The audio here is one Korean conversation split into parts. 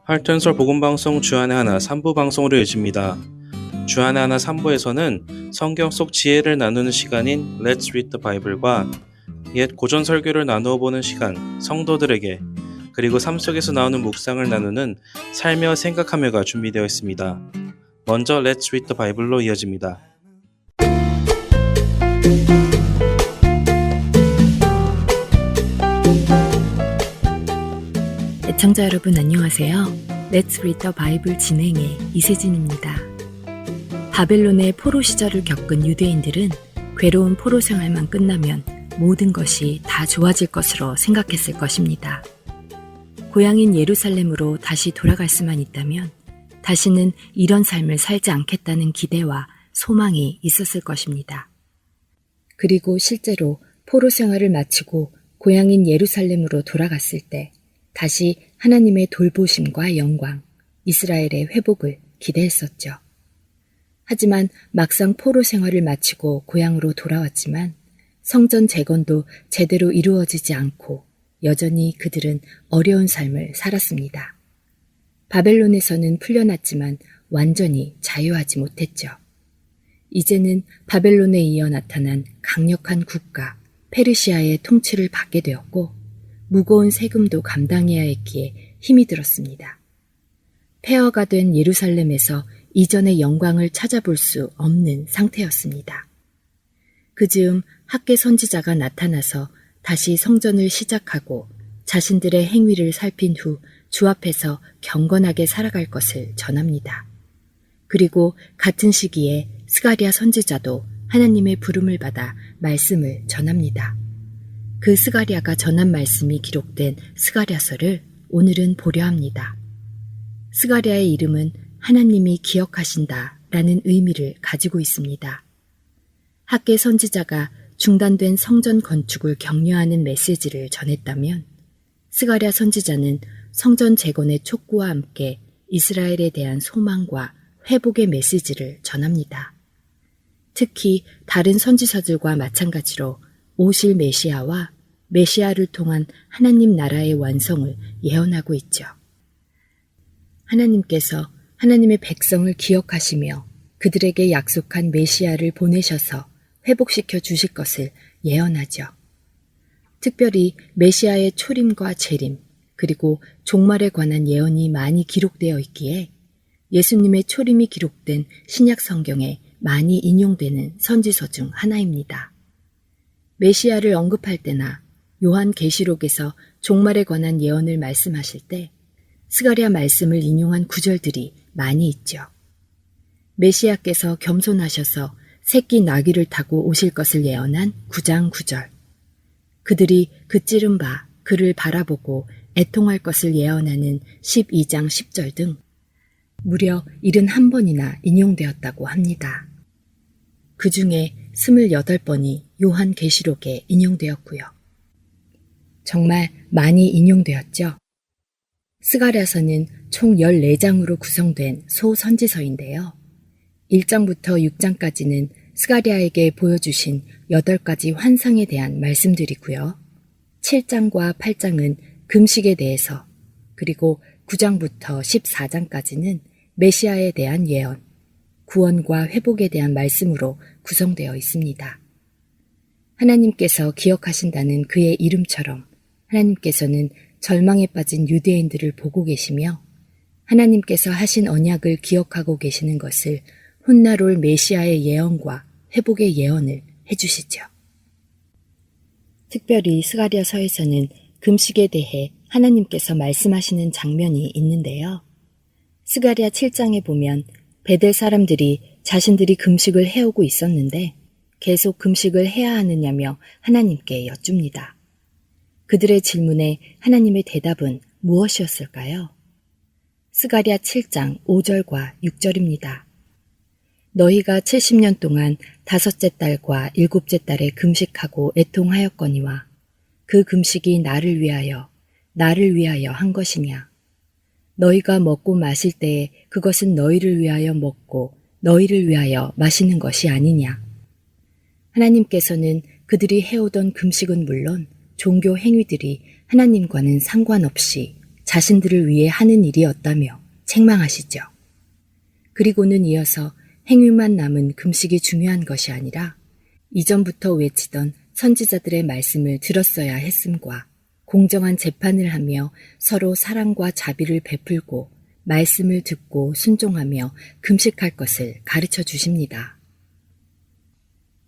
할텐서 복음방송 주안의 하나 3부 방송으로 이어집니다. 주안의 하나 3부에서는 성경 속 지혜를 나누는 시간인 Let's Read the Bible과 옛 고전 설교를 나누어 보는 시간 성도들에게, 그리고 삶 속에서 나오는 묵상을 나누는 살며 생각하며가 준비되어 있습니다. 먼저 Let's Read the Bible로 이어집니다. 애청자 여러분 안녕하세요. Let's Read the Bible 진행의 이세진입니다. 바벨론의 포로 시절을 겪은 유대인들은 괴로운 포로 생활만 끝나면 모든 것이 다 좋아질 것으로 생각했을 것입니다. 고향인 예루살렘으로 다시 돌아갈 수만 있다면 다시는 이런 삶을 살지 않겠다는 기대와 소망이 있었을 것입니다. 그리고 실제로 포로 생활을 마치고 고향인 예루살렘으로 돌아갔을 때 다시 하나님의 돌보심과 영광, 이스라엘의 회복을 기대했었죠. 하지만 막상 포로 생활을 마치고 고향으로 돌아왔지만 성전 재건도 제대로 이루어지지 않고 여전히 그들은 어려운 삶을 살았습니다. 바벨론에서는 풀려났지만 완전히 자유하지 못했죠. 이제는 바벨론에 이어 나타난 강력한 국가 페르시아의 통치를 받게 되었고 무거운 세금도 감당해야 했기에 힘이 들었습니다. 폐허가 된 예루살렘에서 이전의 영광을 찾아볼 수 없는 상태였습니다. 그 즈음 학개 선지자가 나타나서 다시 성전을 시작하고 자신들의 행위를 살핀 후 주 앞에서 경건하게 살아갈 것을 전합니다. 그리고 같은 시기에 스가랴 선지자도 하나님의 부름을 받아 말씀을 전합니다. 그 스가랴가 전한 말씀이 기록된 스가랴서를 오늘은 보려 합니다. 스가랴의 이름은 하나님이 기억하신다 라는 의미를 가지고 있습니다. 학개 선지자가 중단된 성전 건축을 격려하는 메시지를 전했다면 스가랴 선지자는 성전 재건의 촉구와 함께 이스라엘에 대한 소망과 회복의 메시지를 전합니다. 특히 다른 선지서들과 마찬가지로 오실 메시아와 메시아를 통한 하나님 나라의 완성을 예언하고 있죠. 하나님께서 하나님의 백성을 기억하시며 그들에게 약속한 메시아를 보내셔서 회복시켜 주실 것을 예언하죠. 특별히 메시아의 초림과 재림, 그리고 종말에 관한 예언이 많이 기록되어 있기에 예수님의 초림이 기록된 신약 성경에 많이 인용되는 선지서 중 하나입니다. 메시아를 언급할 때나 요한 계시록에서 종말에 관한 예언을 말씀하실 때 스가랴 말씀을 인용한 구절들이 많이 있죠. 메시아께서 겸손하셔서 새끼 나귀를 타고 오실 것을 예언한 9장 9절, 그들이 그 찌른 바 그를 바라보고 애통할 것을 예언하는 12장 10절 등 무려 71번이나 인용되었다고 합니다. 그 중에 28번이 요한 계시록에 인용되었고요. 정말 많이 인용되었죠. 스가랴서는 총 14장으로 구성된 소선지서인데요. 1장부터 6장까지는 스가랴에게 보여주신 8가지 환상에 대한 말씀들이고요. 7장과 8장은 금식에 대해서, 그리고 9장부터 14장까지는 메시아에 대한 예언, 구원과 회복에 대한 말씀으로 구성되어 있습니다. 하나님께서 기억하신다는 그의 이름처럼 하나님께서는 절망에 빠진 유대인들을 보고 계시며 하나님께서 하신 언약을 기억하고 계시는 것을 훗날 메시아의 예언과 회복의 예언을 해주시죠. 특별히 스가랴서에서는 금식에 대해 하나님께서 말씀하시는 장면이 있는데요. 스가랴 7장에 보면 베델 사람들이 자신들이 금식을 해오고 있었는데 계속 금식을 해야 하느냐며 하나님께 여쭙니다. 그들의 질문에 하나님의 대답은 무엇이었을까요? 스가랴 7장 5절과 6절입니다. 너희가 70년 동안 5째 달과 7째 달에 금식하고 애통하였거니와 그 금식이 나를 위하여 한 것이냐. 너희가 먹고 마실 때에 그것은 너희를 위하여 먹고 너희를 위하여 마시는 것이 아니냐. 하나님께서는 그들이 해오던 금식은 물론 종교 행위들이 하나님과는 상관없이 자신들을 위해 하는 일이었다며 책망하시죠. 그리고는 이어서 행위만 남은 금식이 중요한 것이 아니라 이전부터 외치던 선지자들의 말씀을 들었어야 했음과 공정한 재판을 하며 서로 사랑과 자비를 베풀고 말씀을 듣고 순종하며 금식할 것을 가르쳐 주십니다.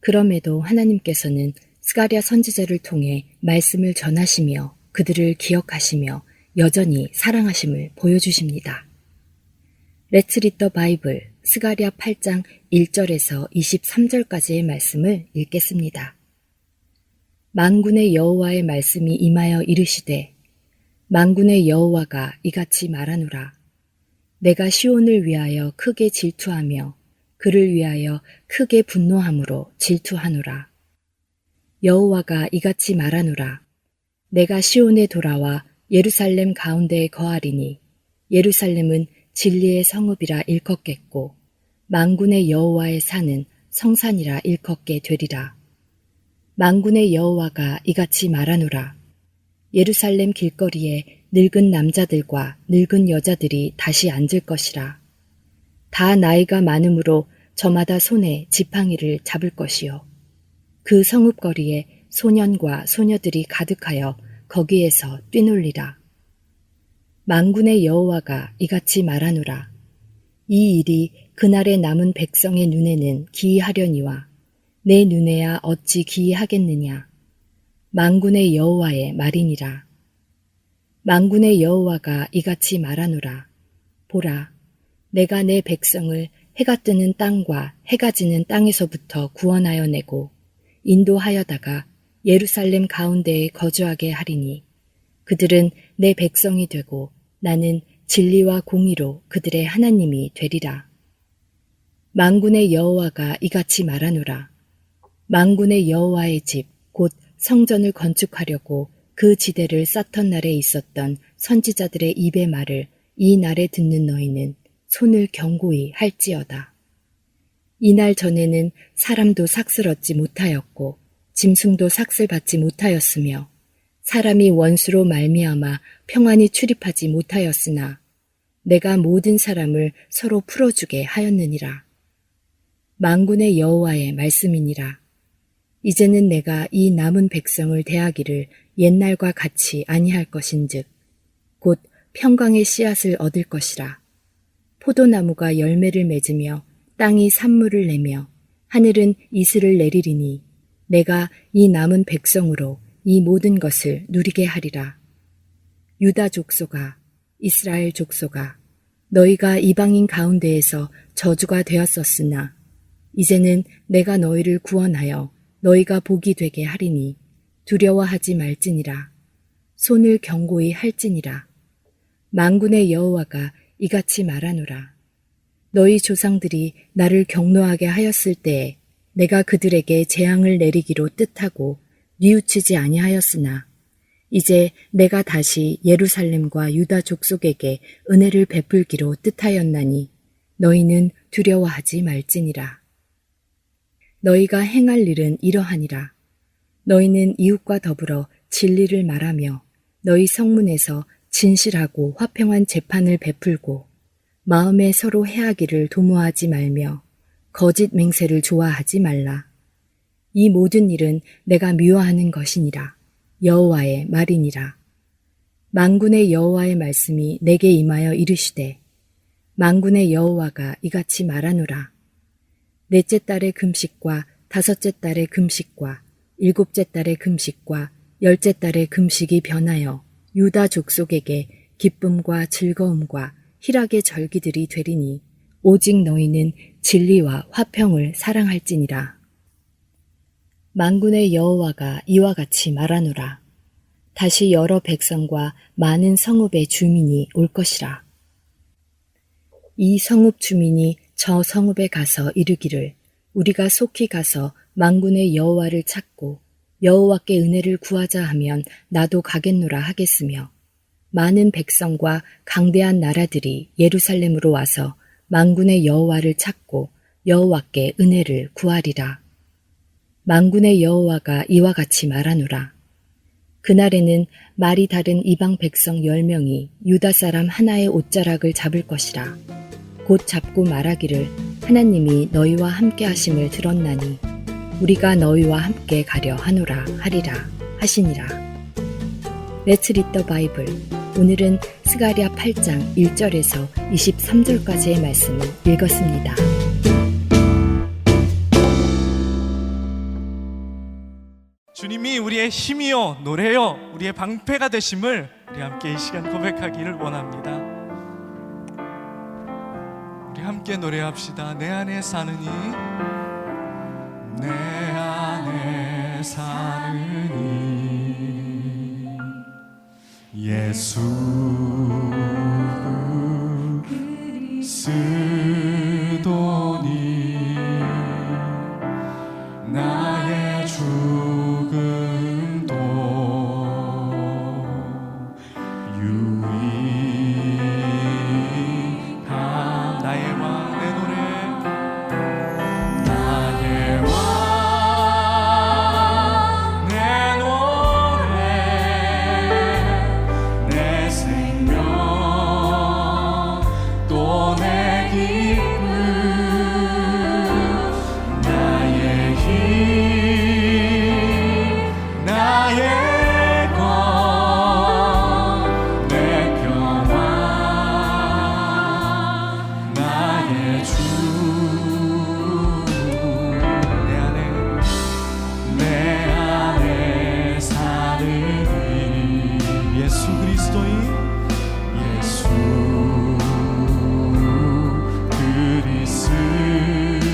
그럼에도 하나님께서는 스가랴 선지자를 통해 말씀을 전하시며 그들을 기억하시며 여전히 사랑하심을 보여주십니다. Let's read the Bible 스가랴 8장 1절에서 23절까지의 말씀을 읽겠습니다. 만군의 여호와의 말씀이 임하여 이르시되 만군의 여호와가 이같이 말하노라. 내가 시온을 위하여 크게 질투하며 그를 위하여 크게 분노함으로 질투하노라. 여호와가 이같이 말하노라. 내가 시온에 돌아와 예루살렘 가운데에 거하리니 예루살렘은 진리의 성읍이라 일컫겠고 만군의 여호와의 산은 성산이라 일컫게 되리라. 만군의 여호와가 이같이 말하노라. 예루살렘 길거리에 늙은 남자들과 늙은 여자들이 다시 앉을 것이라. 다 나이가 많으므로 저마다 손에 지팡이를 잡을 것이요. 그 성읍거리에 소년과 소녀들이 가득하여 거기에서 뛰놀리라. 만군의 여호와가 이같이 말하노라. 이 일이 그날에 남은 백성의 눈에는 기이하려니와 내 눈에야 어찌 기이하겠느냐. 만군의 여호와의 말이니라. 만군의 여호와가 이같이 말하노라. 보라, 내가 내 백성을 해가 뜨는 땅과 해가 지는 땅에서부터 구원하여 내고 인도하여다가 예루살렘 가운데에 거주하게 하리니 그들은 내 백성이 되고 나는 진리와 공의로 그들의 하나님이 되리라. 만군의 여호와가 이같이 말하노라. 만군의 여호와의 집, 곧 성전을 건축하려고 그 지대를 쌓던 날에 있었던 선지자들의 입의 말을 이 날에 듣는 너희는 손을 경고히 할지어다. 이날 전에는 사람도 삭슬 얻지 못하였고 짐승도 삭슬 받지 못하였으며 사람이 원수로 말미암아 평안히 출입하지 못하였으나 내가 모든 사람을 서로 풀어주게 하였느니라. 만군의 여호와의 말씀이니라. 이제는 내가 이 남은 백성을 대하기를 옛날과 같이 아니할 것인즉 곧 평강의 씨앗을 얻을 것이라. 포도나무가 열매를 맺으며 땅이 산물을 내며 하늘은 이슬을 내리리니 내가 이 남은 백성으로 이 모든 것을 누리게 하리라. 유다 족속아, 이스라엘 족속아, 너희가 이방인 가운데에서 저주가 되었었으나 이제는 내가 너희를 구원하여 너희가 복이 되게 하리니 두려워하지 말지니라. 손을 경고히 할지니라. 만군의 여호와가 이같이 말하노라. 너희 조상들이 나를 경노하게 하였을 때에 내가 그들에게 재앙을 내리기로 뜻하고 뉘우치지 아니하였으나 이제 내가 다시 예루살렘과 유다 족속에게 은혜를 베풀기로 뜻하였나니 너희는 두려워하지 말지니라. 너희가 행할 일은 이러하니라. 너희는 이웃과 더불어 진리를 말하며 너희 성문에서 진실하고 화평한 재판을 베풀고 마음에 서로 해하기를 도모하지 말며 거짓 맹세를 좋아하지 말라. 이 모든 일은 내가 미워하는 것이니라. 여호와의 말이니라. 만군의 여호와의 말씀이 내게 임하여 이르시되 만군의 여호와가 이같이 말하노라. 넷째 달의 금식과 다섯째 달의 금식과 일곱째 달의 금식과 열째 달의 금식이 변하여 유다 족속에게 기쁨과 즐거움과 희락의 절기들이 되리니 오직 너희는 진리와 화평을 사랑할지니라. 만군의 여호와가 이와 같이 말하노라. 다시 여러 백성과 많은 성읍의 주민이 올 것이라. 이 성읍 주민이 저 성읍에 가서 이르기를 우리가 속히 가서 만군의 여호와를 찾고 여호와께 은혜를 구하자 하면 나도 가겠노라 하겠으며 많은 백성과 강대한 나라들이 예루살렘으로 와서 만군의 여호와를 찾고 여호와께 은혜를 구하리라. 만군의 여호와가 이와 같이 말하노라. 그날에는 말이 다른 이방 백성 10명이 유다 사람 하나의 옷자락을 잡을 것이라. 곧 잡고 말하기를 하나님이 너희와 함께 하심을 들었나니 우리가 너희와 함께 가려 하노라 하리라 하시니라. Let's read the Bible. 오늘은 스가랴 8장 1절에서 23절까지의 말씀을 읽었습니다. 주님이 우리의 힘이요 노래요 우리의 방패가 되심을 우리 함께 이 시간 고백하기를 원합니다. 우리 함께 노래합시다. 내 안에 사느니 내 안에 사느니 예수 그리스도니 나의 죽음도 유익함. 나의 왕 내 노래 나의 왕 내 노래 내 생명 또 내 기쁨 나의 힘 나의 것 내 평화 나의 주 내 안에 사느니 예수 그리스도인 예수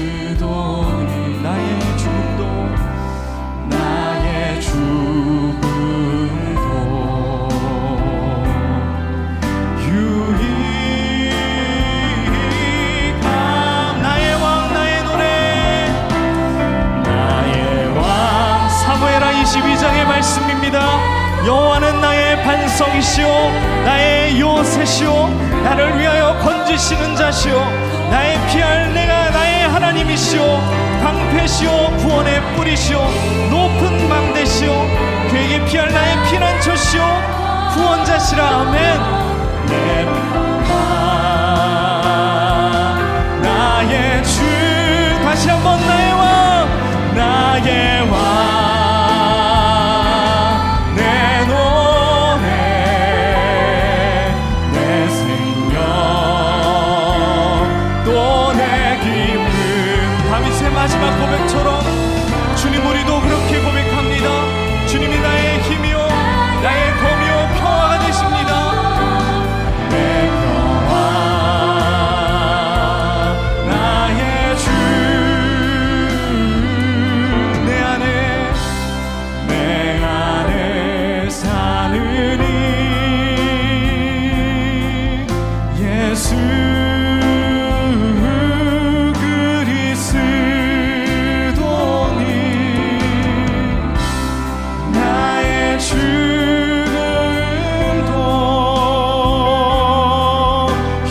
그리스도니 나의 죽음도 나의 죽음도 유익함. 나의 왕 나의 노래 나의 왕. 사무엘하 22장의 말씀입니다. 여호와는 나의 반석이시오 나의 요새시오 나를 위하여 건지시는 자시오 나의 피할 내가 나의 하나님이시오 방패시오 구원의 뿌리시오 높은 망대시오 그에게 피할 나의 피난처시오 구원자시라. 아멘. 내 평화 나의 주. 다시 한번 나의 왕 나의 왕 내 노래 내 생명 또 내 기쁨. 다윗의 마지막 고백처럼 주님 우리도 그렇게 고백합니다. 주님이 나의 힘이요 나의 검이요 평화가 되십니다. 내 평화 나의 주 내 안에 사느니 예수 그리스도니 나의 죽음도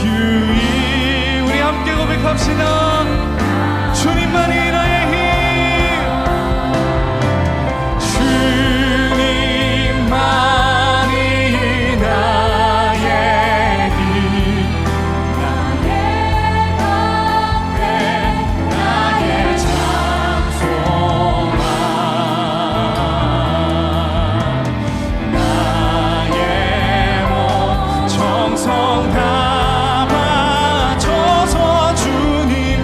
유익. 우리 함께 고백합시다. 주님만이 나의 힘 주님만이 나의 힘 나의 방패 나의 장소만 나의 몸 정성 다 바쳐서 주님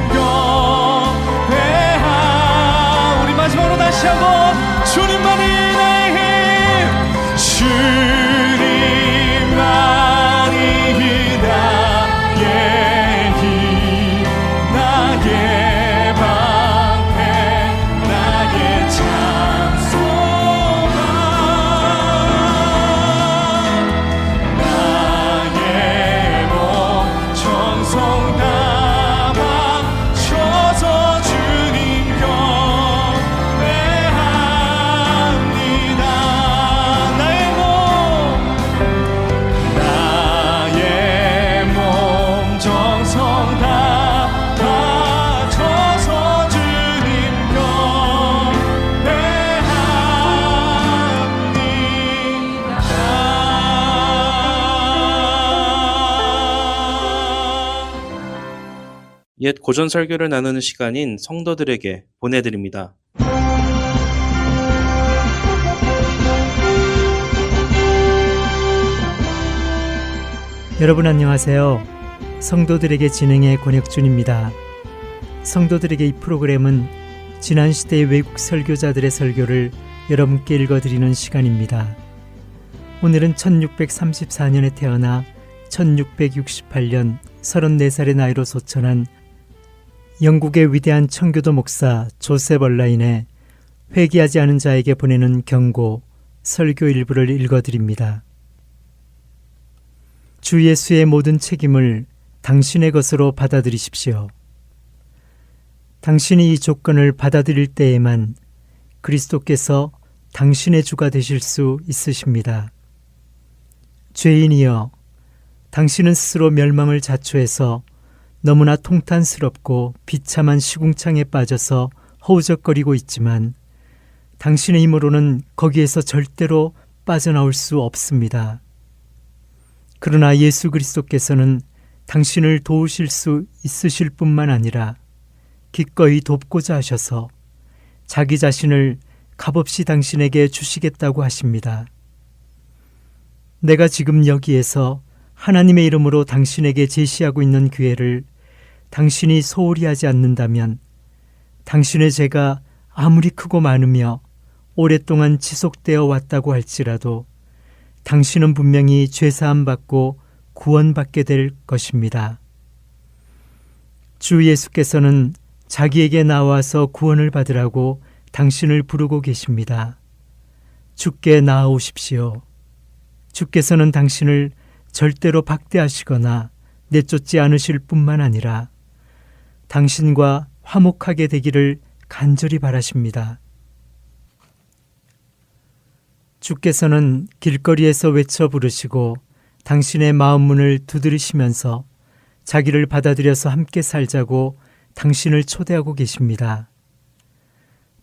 옛 고전 설교를 나누는 시간인 성도들에게 보내드립니다. 여러분 안녕하세요. 성도들에게 진행의 권혁준입니다. 성도들에게 이 프로그램은 지난 시대의 외국 설교자들의 설교를 여러분께 읽어드리는 시간입니다. 오늘은 1634년에 태어나 1668년 34살의 나이로 소천한 영국의 위대한 청교도 목사 조셉 얼라인의 회개하지 않은 자에게 보내는 경고, 설교 일부를 읽어드립니다. 주 예수의 모든 책임을 당신의 것으로 받아들이십시오. 당신이 이 조건을 받아들일 때에만 그리스도께서 당신의 주가 되실 수 있으십니다. 죄인이여, 당신은 스스로 멸망을 자초해서 너무나 통탄스럽고 비참한 시궁창에 빠져서 허우적거리고 있지만 당신의 힘으로는 거기에서 절대로 빠져나올 수 없습니다. 그러나 예수 그리스도께서는 당신을 도우실 수 있으실 뿐만 아니라 기꺼이 돕고자 하셔서 자기 자신을 값없이 당신에게 주시겠다고 하십니다. 내가 지금 여기에서 하나님의 이름으로 당신에게 제시하고 있는 기회를 당신이 소홀히 하지 않는다면 당신의 죄가 아무리 크고 많으며 오랫동안 지속되어 왔다고 할지라도 당신은 분명히 죄사함 받고 구원받게 될 것입니다. 주 예수께서는 자기에게 나와서 구원을 받으라고 당신을 부르고 계십니다. 주께 나아오십시오. 주께서는 당신을 절대로 박대하시거나 내쫓지 않으실 뿐만 아니라 당신과 화목하게 되기를 간절히 바라십니다. 주께서는 길거리에서 외쳐 부르시고 당신의 마음 문을 두드리시면서 자기를 받아들여서 함께 살자고 당신을 초대하고 계십니다.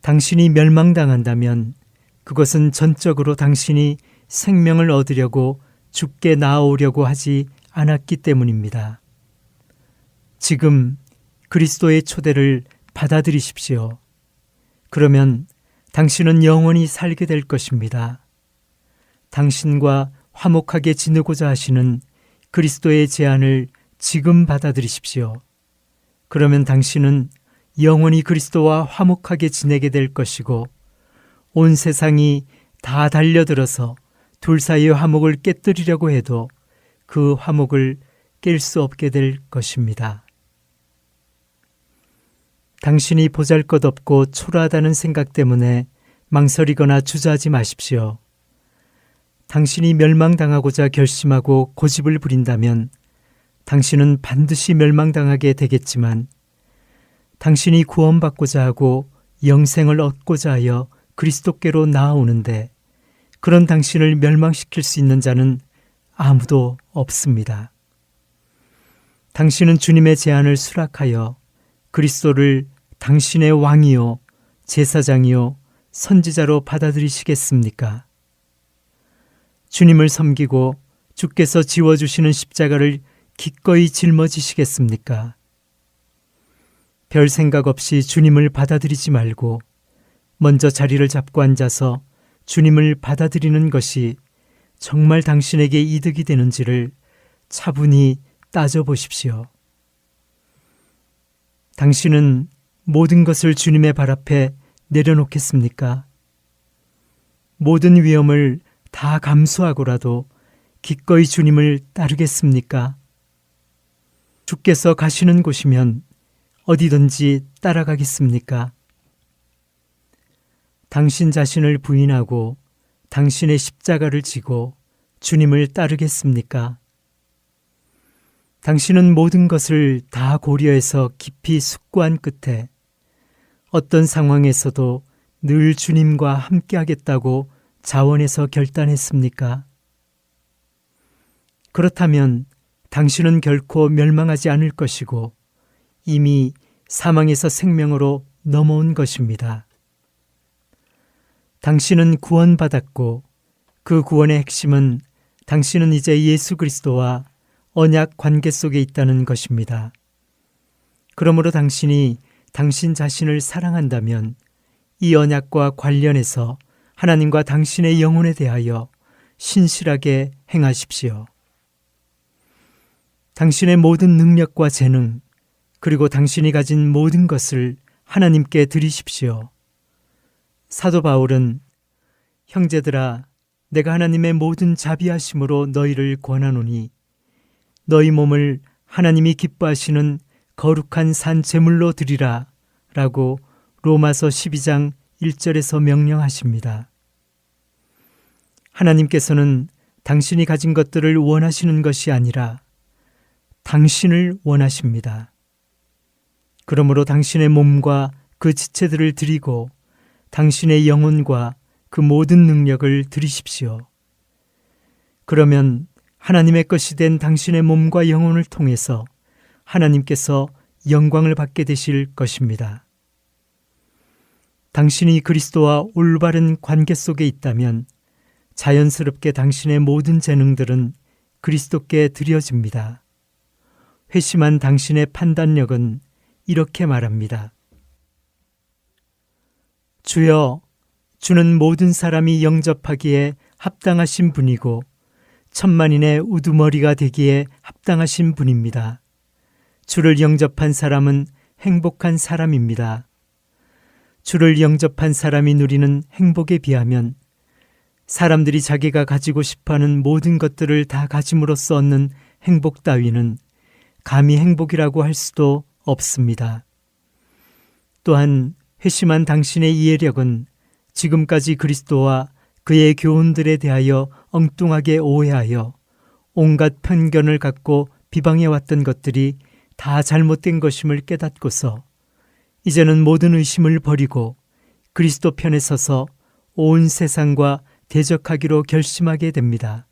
당신이 멸망당한다면 그것은 전적으로 당신이 생명을 얻으려고 주께 나아오려고 하지 않았기 때문입니다. 지금 그리스도의 초대를 받아들이십시오. 그러면 당신은 영원히 살게 될 것입니다. 당신과 화목하게 지내고자 하시는 그리스도의 제안을 지금 받아들이십시오. 그러면 당신은 영원히 그리스도와 화목하게 지내게 될 것이고 온 세상이 다 달려들어서 둘 사이의 화목을 깨뜨리려고 해도 그 화목을 깰 수 없게 될 것입니다. 당신이 보잘것없고 초라하다는 생각 때문에 망설이거나 주저하지 마십시오. 당신이 멸망당하고자 결심하고 고집을 부린다면 당신은 반드시 멸망당하게 되겠지만 당신이 구원받고자 하고 영생을 얻고자 하여 그리스도께로 나아오는데 그런 당신을 멸망시킬 수 있는 자는 아무도 없습니다. 당신은 주님의 제안을 수락하여 그리스도를 당신의 왕이요, 제사장이요, 선지자로 받아들이시겠습니까? 주님을 섬기고 주께서 지워주시는 십자가를 기꺼이 짊어지시겠습니까? 별 생각 없이 주님을 받아들이지 말고 먼저 자리를 잡고 앉아서 주님을 받아들이는 것이 정말 당신에게 이득이 되는지를 차분히 따져보십시오. 당신은 모든 것을 주님의 발 앞에 내려놓겠습니까? 모든 위험을 다 감수하고라도 기꺼이 주님을 따르겠습니까? 주께서 가시는 곳이면 어디든지 따라가겠습니까? 당신 자신을 부인하고 당신의 십자가를 지고 주님을 따르겠습니까? 당신은 모든 것을 다 고려해서 깊이 숙고한 끝에 어떤 상황에서도 늘 주님과 함께하겠다고 자원해서 결단했습니까? 그렇다면 당신은 결코 멸망하지 않을 것이고 이미 사망에서 생명으로 넘어온 것입니다. 당신은 구원받았고 그 구원의 핵심은 당신은 이제 예수 그리스도와 언약 관계 속에 있다는 것입니다. 그러므로 당신이 당신 자신을 사랑한다면 이 언약과 관련해서 하나님과 당신의 영혼에 대하여 신실하게 행하십시오. 당신의 모든 능력과 재능, 그리고 당신이 가진 모든 것을 하나님께 드리십시오. 사도 바울은 형제들아, 내가 하나님의 모든 자비하심으로 너희를 권하노니 너희 몸을 하나님이 기뻐하시는 거룩한 산 제물로 드리라 라고 로마서 12장 1절에서 명령하십니다. 하나님께서는 당신이 가진 것들을 원하시는 것이 아니라 당신을 원하십니다. 그러므로 당신의 몸과 그 지체들을 드리고 당신의 영혼과 그 모든 능력을 드리십시오. 그러면 하나님의 것이 된 당신의 몸과 영혼을 통해서 하나님께서 영광을 받게 되실 것입니다. 당신이 그리스도와 올바른 관계 속에 있다면 자연스럽게 당신의 모든 재능들은 그리스도께 드려집니다. 회심한 당신의 판단력은 이렇게 말합니다. 주여, 주는 모든 사람이 영접하기에 합당하신 분이고 천만인의 우두머리가 되기에 합당하신 분입니다. 주를 영접한 사람은 행복한 사람입니다. 주를 영접한 사람이 누리는 행복에 비하면 사람들이 자기가 가지고 싶어하는 모든 것들을 다 가짐으로써 얻는 행복 따위는 감히 행복이라고 할 수도 없습니다. 또한 회심한 당신의 이해력은 지금까지 그리스도와 그의 교훈들에 대하여 엉뚱하게 오해하여 온갖 편견을 갖고 비방해왔던 것들이 다 잘못된 것임을 깨닫고서 이제는 모든 의심을 버리고 그리스도 편에 서서 온 세상과 대적하기로 결심하게 됩니다.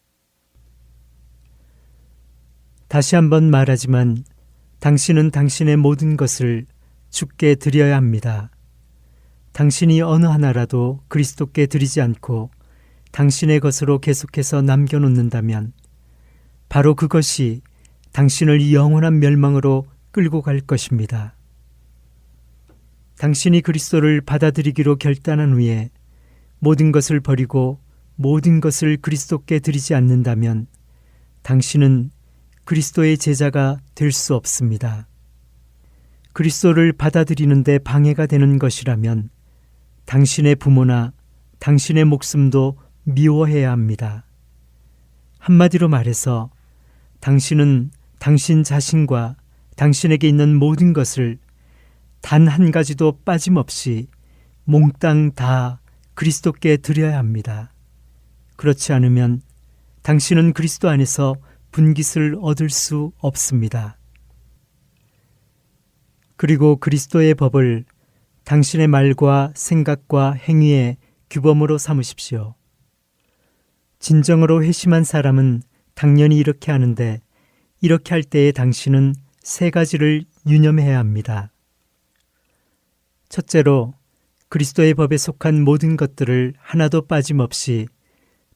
다시 한번 말하지만 당신은 당신의 모든 것을 주께 드려야 합니다. 당신이 어느 하나라도 그리스도께 드리지 않고 당신의 것으로 계속해서 남겨놓는다면 바로 그것이 당신을 영원한 멸망으로 끌고 갈 것입니다. 당신이 그리스도를 받아들이기로 결단한 후에 모든 것을 버리고 모든 것을 그리스도께 드리지 않는다면 당신은 그리스도의 제자가 될 수 없습니다. 그리스도를 받아들이는데 방해가 되는 것이라면 당신의 부모나 당신의 목숨도 미워해야 합니다. 한마디로 말해서 당신은 당신 자신과 당신에게 있는 모든 것을 단 한 가지도 빠짐없이 몽땅 다 그리스도께 드려야 합니다. 그렇지 않으면 당신은 그리스도 안에서 분깃을 얻을 수 없습니다. 그리고 그리스도의 법을 당신의 말과 생각과 행위의 규범으로 삼으십시오. 진정으로 회심한 사람은 당연히 이렇게 하는데 이렇게 할 때에 당신은 세 가지를 유념해야 합니다. 첫째로 그리스도의 법에 속한 모든 것들을 하나도 빠짐없이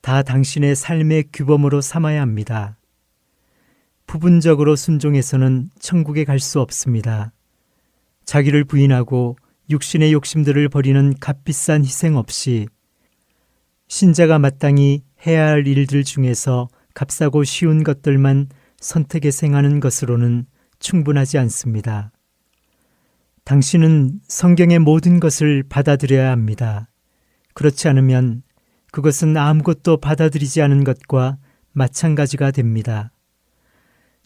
다 당신의 삶의 규범으로 삼아야 합니다. 부분적으로 순종해서는 천국에 갈 수 없습니다. 자기를 부인하고 육신의 욕심들을 버리는 값비싼 희생 없이 신자가 마땅히 해야 할 일들 중에서 값싸고 쉬운 것들만 선택해서 행하는 것으로는 충분하지 않습니다. 당신은 성경의 모든 것을 받아들여야 합니다. 그렇지 않으면 그것은 아무것도 받아들이지 않은 것과 마찬가지가 됩니다.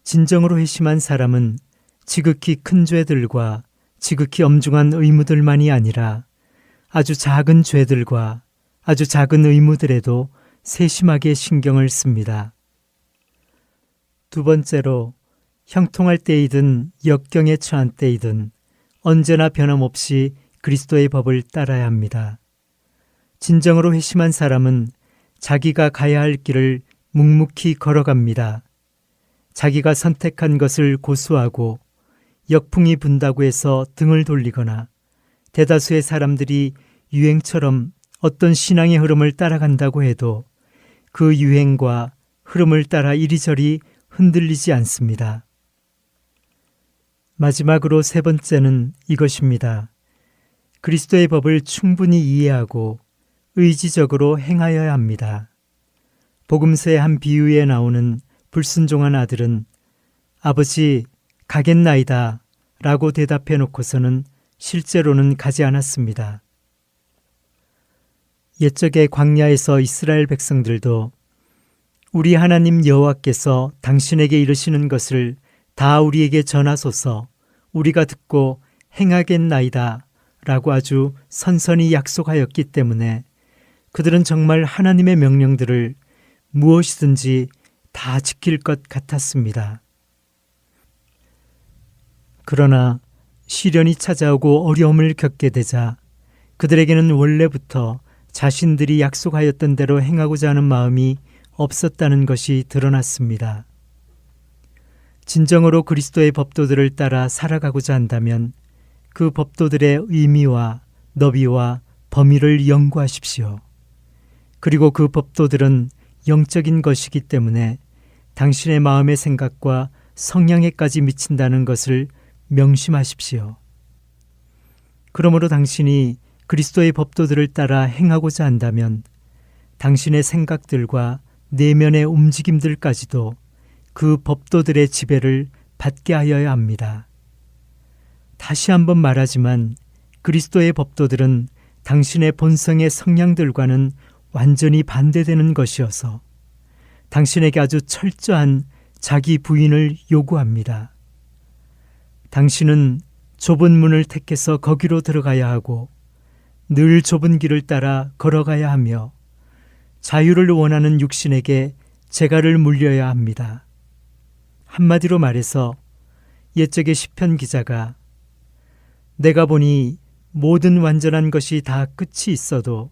진정으로 회심한 사람은 지극히 큰 죄들과 지극히 엄중한 의무들만이 아니라 아주 작은 죄들과 아주 작은 의무들에도 세심하게 신경을 씁니다. 두 번째로 형통할 때이든 역경에 처한 때이든 언제나 변함없이 그리스도의 법을 따라야 합니다. 진정으로 회심한 사람은 자기가 가야 할 길을 묵묵히 걸어갑니다. 자기가 선택한 것을 고수하고 역풍이 분다고 해서 등을 돌리거나 대다수의 사람들이 유행처럼 어떤 신앙의 흐름을 따라간다고 해도 그 유행과 흐름을 따라 이리저리 흔들리지 않습니다. 마지막으로 세 번째는 이것입니다. 그리스도의 법을 충분히 이해하고 의지적으로 행하여야 합니다. 복음서의 한 비유에 나오는 불순종한 아들은 아버지 가겠나이다 라고 대답해 놓고서는 실제로는 가지 않았습니다. 옛적의 광야에서 이스라엘 백성들도 우리 하나님 여호와께서 당신에게 이르시는 것을 다 우리에게 전하소서 우리가 듣고 행하겠나이다 라고 아주 선선히 약속하였기 때문에 그들은 정말 하나님의 명령들을 무엇이든지 다 지킬 것 같았습니다. 그러나 시련이 찾아오고 어려움을 겪게 되자 그들에게는 원래부터 자신들이 약속하였던 대로 행하고자 하는 마음이 없었다는 것이 드러났습니다. 진정으로 그리스도의 법도들을 따라 살아가고자 한다면 그 법도들의 의미와 너비와 범위를 연구하십시오. 그리고 그 법도들은 영적인 것이기 때문에 당신의 마음의 생각과 성향에까지 미친다는 것을 명심하십시오. 그러므로 당신이 그리스도의 법도들을 따라 행하고자 한다면 당신의 생각들과 내면의 움직임들까지도 그 법도들의 지배를 받게 하여야 합니다. 다시 한번 말하지만 그리스도의 법도들은 당신의 본성의 성향들과는 완전히 반대되는 것이어서 당신에게 아주 철저한 자기 부인을 요구합니다. 당신은 좁은 문을 택해서 거기로 들어가야 하고 늘 좁은 길을 따라 걸어가야 하며 자유를 원하는 육신에게 재갈을 물려야 합니다. 한마디로 말해서 옛적의 시편 기자가 내가 보니 모든 완전한 것이 다 끝이 있어도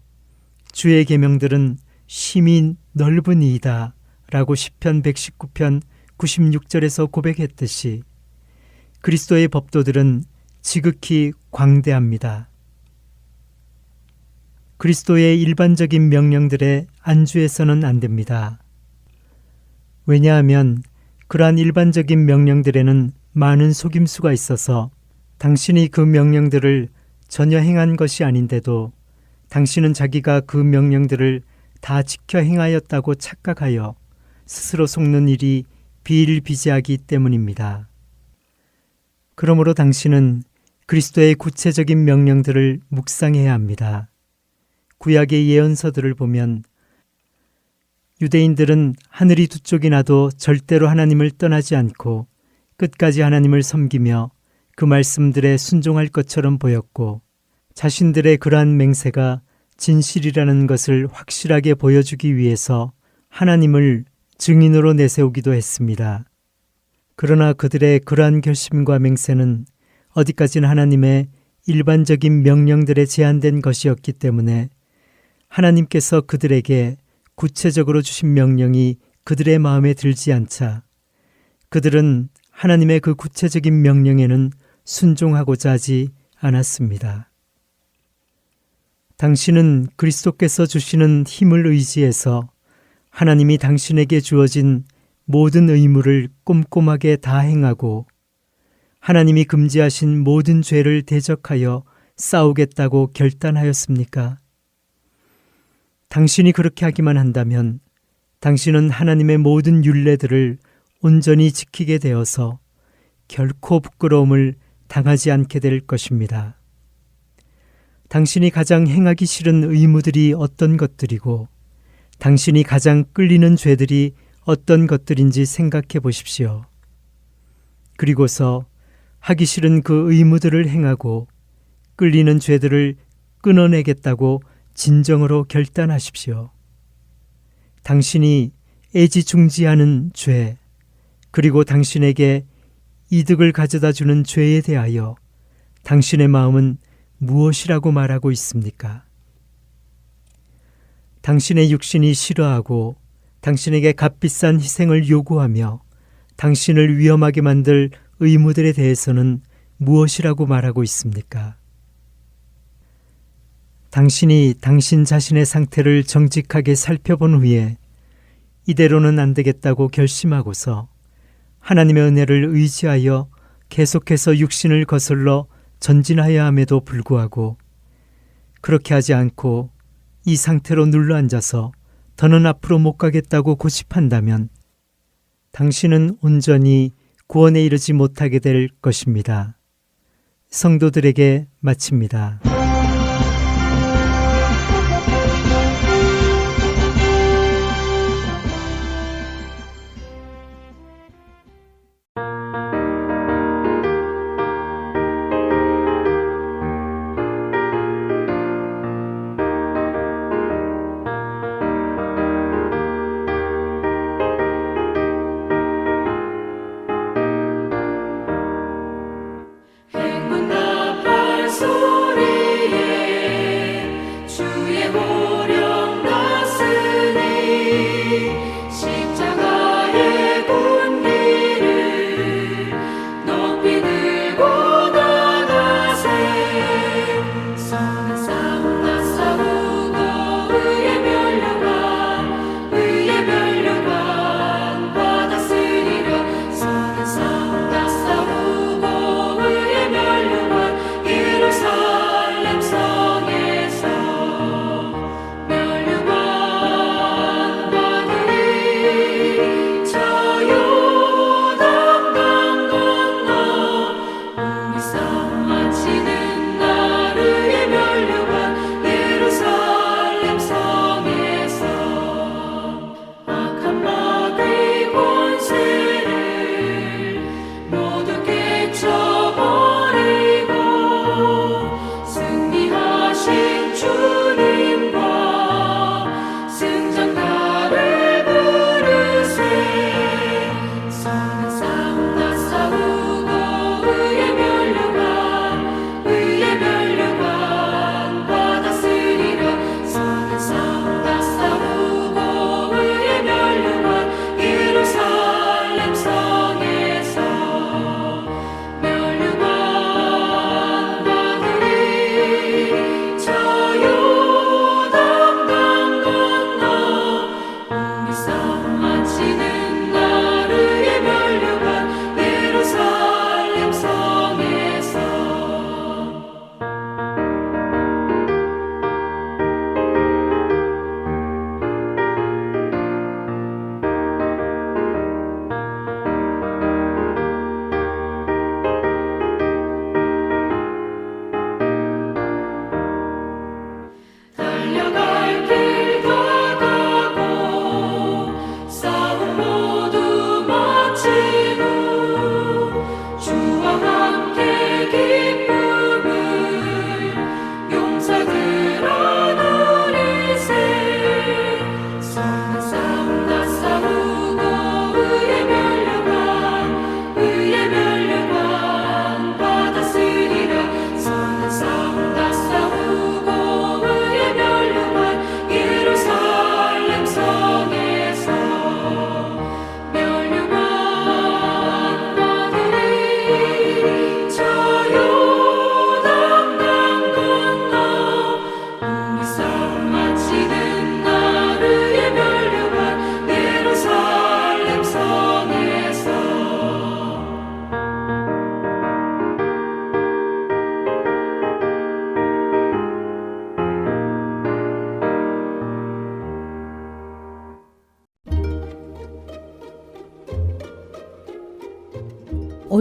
주의 계명들은 심히 넓으니이다 라고 시편 119편 96절에서 고백했듯이 그리스도의 법도들은 지극히 광대합니다. 그리스도의 일반적인 명령들에 안주해서는 안 됩니다. 왜냐하면 그러한 일반적인 명령들에는 많은 속임수가 있어서 당신이 그 명령들을 전혀 행한 것이 아닌데도 당신은 자기가 그 명령들을 다 지켜 행하였다고 착각하여 스스로 속는 일이 비일비재하기 때문입니다. 그러므로 당신은 그리스도의 구체적인 명령들을 묵상해야 합니다. 구약의 예언서들을 보면 유대인들은 하늘이 두 쪽이 나도 절대로 하나님을 떠나지 않고 끝까지 하나님을 섬기며 그 말씀들에 순종할 것처럼 보였고 자신들의 그러한 맹세가 진실이라는 것을 확실하게 보여주기 위해서 하나님을 증인으로 내세우기도 했습니다. 그러나 그들의 그러한 결심과 맹세는 어디까지나 하나님의 일반적인 명령들에 제한된 것이었기 때문에 하나님께서 그들에게 구체적으로 주신 명령이 그들의 마음에 들지 않자 그들은 하나님의 그 구체적인 명령에는 순종하고자 하지 않았습니다. 당신은 그리스도께서 주시는 힘을 의지해서 하나님이 당신에게 주어진 모든 의무를 꼼꼼하게 다 행하고 하나님이 금지하신 모든 죄를 대적하여 싸우겠다고 결단하였습니까? 당신이 그렇게 하기만 한다면 당신은 하나님의 모든 율례들을 온전히 지키게 되어서 결코 부끄러움을 당하지 않게 될 것입니다. 당신이 가장 행하기 싫은 의무들이 어떤 것들이고 당신이 가장 끌리는 죄들이 어떤 것들인지 생각해 보십시오. 그리고서 하기 싫은 그 의무들을 행하고 끌리는 죄들을 끊어내겠다고 진정으로 결단하십시오. 당신이 애지중지하는 죄, 그리고 당신에게 이득을 가져다 주는 죄에 대하여 당신의 마음은 무엇이라고 말하고 있습니까? 당신의 육신이 싫어하고 당신에게 값비싼 희생을 요구하며 당신을 위험하게 만들 의무들에 대해서는 무엇이라고 말하고 있습니까? 당신이 당신 자신의 상태를 정직하게 살펴본 후에 이대로는 안 되겠다고 결심하고서 하나님의 은혜를 의지하여 계속해서 육신을 거슬러 전진하여야 함에도 불구하고 그렇게 하지 않고 이 상태로 눌러앉아서 더는 앞으로 못 가겠다고 고집한다면 당신은 온전히 구원에 이르지 못하게 될 것입니다. 성도들에게 마칩니다.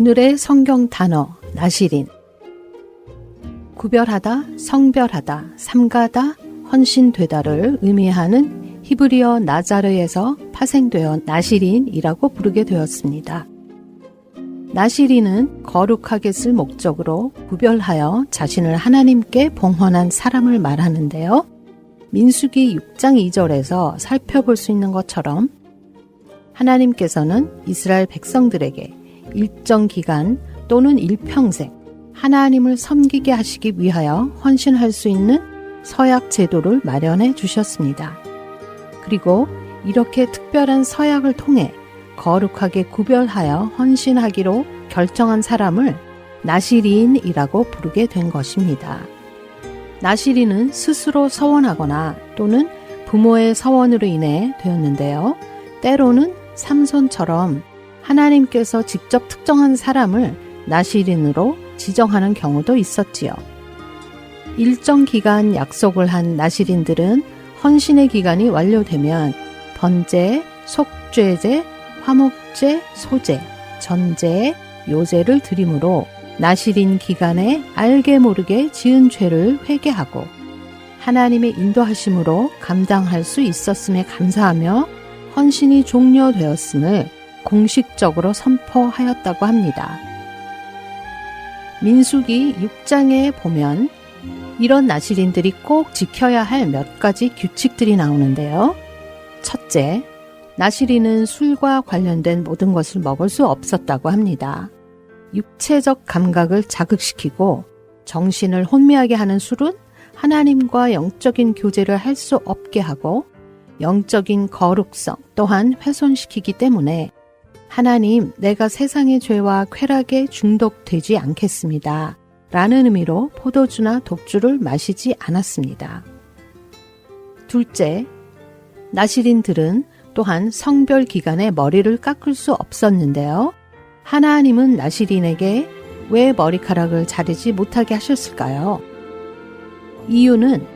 오늘의 성경 단어 나시린. 구별하다, 성별하다, 삼가다, 헌신되다를 의미하는 히브리어 나자르에서 파생되어 나시린이라고 부르게 되었습니다. 나시린은 거룩하게 쓸 목적으로 구별하여 자신을 하나님께 봉헌한 사람을 말하는데요. 민수기 6장 2절에서 살펴볼 수 있는 것처럼 하나님께서는 이스라엘 백성들에게 일정 기간 또는 일평생 하나님을 섬기게 하시기 위하여 헌신할 수 있는 서약 제도를 마련해 주셨습니다. 그리고 이렇게 특별한 서약을 통해 거룩하게 구별하여 헌신하기로 결정한 사람을 나시린이라고 부르게 된 것입니다. 나시린은 스스로 서원하거나 또는 부모의 서원으로 인해 되었는데요. 때로는 삼손처럼 하나님께서 직접 특정한 사람을 나시린으로 지정하는 경우도 있었지요. 일정 기간 약속을 한 나시린들은 헌신의 기간이 완료되면 번제, 속죄제, 화목제, 소제, 전제, 요제를 드림으로 나시린 기간에 알게 모르게 지은 죄를 회개하고 하나님의 인도하심으로 감당할 수 있었음에 감사하며 헌신이 종료되었음을 공식적으로 선포하였다고 합니다. 민수기 6장에 보면 이런 나시린들이 꼭 지켜야 할 몇 가지 규칙들이 나오는데요. 첫째, 나시린은 술과 관련된 모든 것을 먹을 수 없었다고 합니다. 육체적 감각을 자극시키고 정신을 혼미하게 하는 술은 하나님과 영적인 교제를 할 수 없게 하고 영적인 거룩성 또한 훼손시키기 때문에 하나님, 내가 세상의 죄와 쾌락에 중독되지 않겠습니다. 라는 의미로 포도주나 독주를 마시지 않았습니다. 둘째, 나시린들은 또한 성별 기간에 머리를 깎을 수 없었는데요. 하나님은 나시린에게 왜 머리카락을 자르지 못하게 하셨을까요? 이유는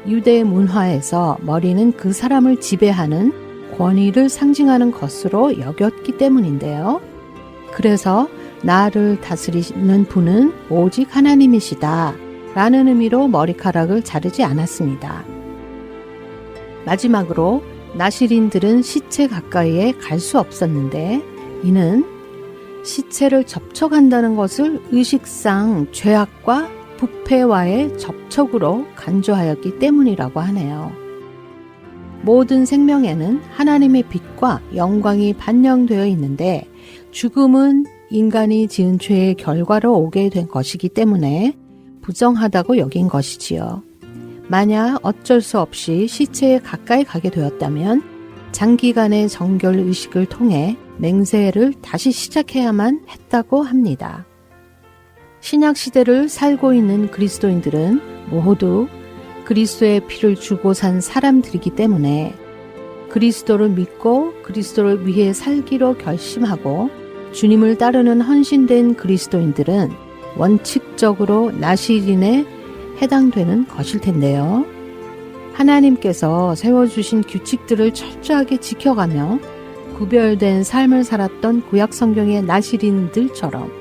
유대 문화에서 머리는 그 사람을 지배하는 권위를 상징하는 것으로 여겼기 때문인데요. 그래서 나를 다스리는 분은 오직 하나님이시다 라는 의미로 머리카락을 자르지 않았습니다. 마지막으로 나시린들은 시체 가까이에 갈 수 없었는데 이는 시체를 접촉한다는 것을 의식상 죄악과 부패와의 접촉으로 간주하였기 때문이라고 하네요. 모든 생명에는 하나님의 빛과 영광이 반영되어 있는데 죽음은 인간이 지은 죄의 결과로 오게 된 것이기 때문에 부정하다고 여긴 것이지요. 만약 어쩔 수 없이 시체에 가까이 가게 되었다면 장기간의 정결 의식을 통해 맹세를 다시 시작해야만 했다고 합니다. 신약 시대를 살고 있는 그리스도인들은 모두 그리스도의 피를 주고 산 사람들이기 때문에 그리스도를 믿고 그리스도를 위해 살기로 결심하고 주님을 따르는 헌신된 그리스도인들은 원칙적으로 나시린에 해당되는 것일 텐데요. 하나님께서 세워주신 규칙들을 철저하게 지켜가며 구별된 삶을 살았던 구약 성경의 나시린들처럼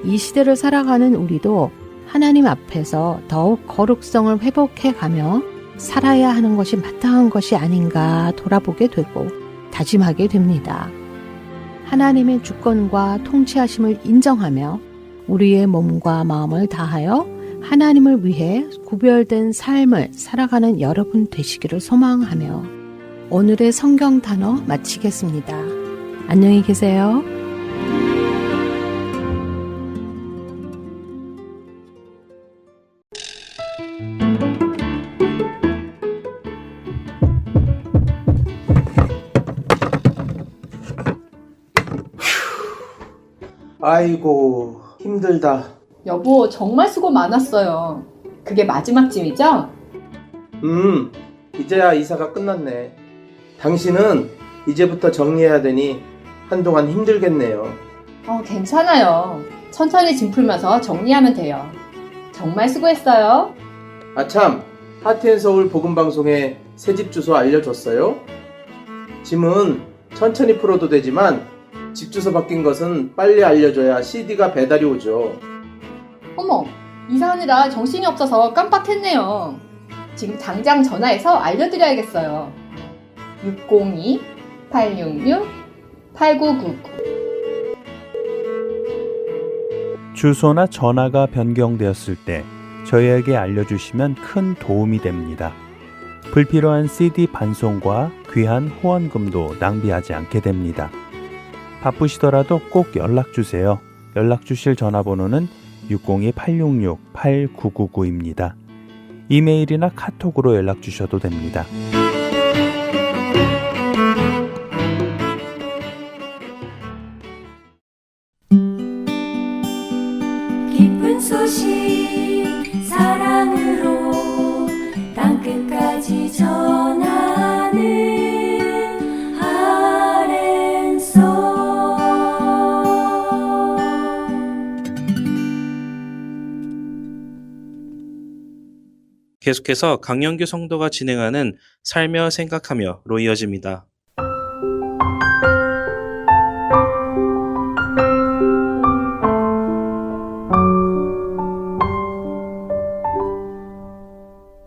이 시대를 살아가는 우리도 하나님 앞에서 더욱 거룩성을 회복해가며 살아야 하는 것이 마땅한 것이 아닌가 돌아보게 되고 다짐하게 됩니다. 하나님의 주권과 통치하심을 인정하며 우리의 몸과 마음을 다하여 하나님을 위해 구별된 삶을 살아가는 여러분 되시기를 소망하며 오늘의 성경 단어 마치겠습니다. 안녕히 계세요. 아이고 힘들다. 여보, 정말 수고 많았어요. 그게 마지막 짐이죠? 이제야 이사가 끝났네. 당신은 이제부터 정리해야 되니 한동안 힘들겠네요. 괜찮아요. 천천히 짐 풀면서 정리하면 돼요. 정말 수고했어요. 아참, 하트앤서울 복음방송에 새집 주소 알려줬어요? 짐은 천천히 풀어도 되지만 집 주소 바뀐 것은 빨리 알려줘야 CD가 배달이 오죠. 어머, 이사하느라 정신이 없어서 깜빡했네요. 지금 당장 전화해서 알려드려야겠어요. 602-866-8999. 주소나 전화가 변경되었을 때 저희에게 알려주시면 큰 도움이 됩니다. 불필요한 CD 반송과 귀한 후원금도 낭비하지 않게 됩니다. 바쁘시더라도 꼭 연락주세요. 연락주실 전화번호는 602-866-8999입니다. 이메일이나 카톡으로 연락주셔도 됩니다. 기쁜 소식 사랑으로 땅끝까지 전하는 아랜소 계속해서 강영규 성도가 진행하는 살며 생각하며로 이어집니다.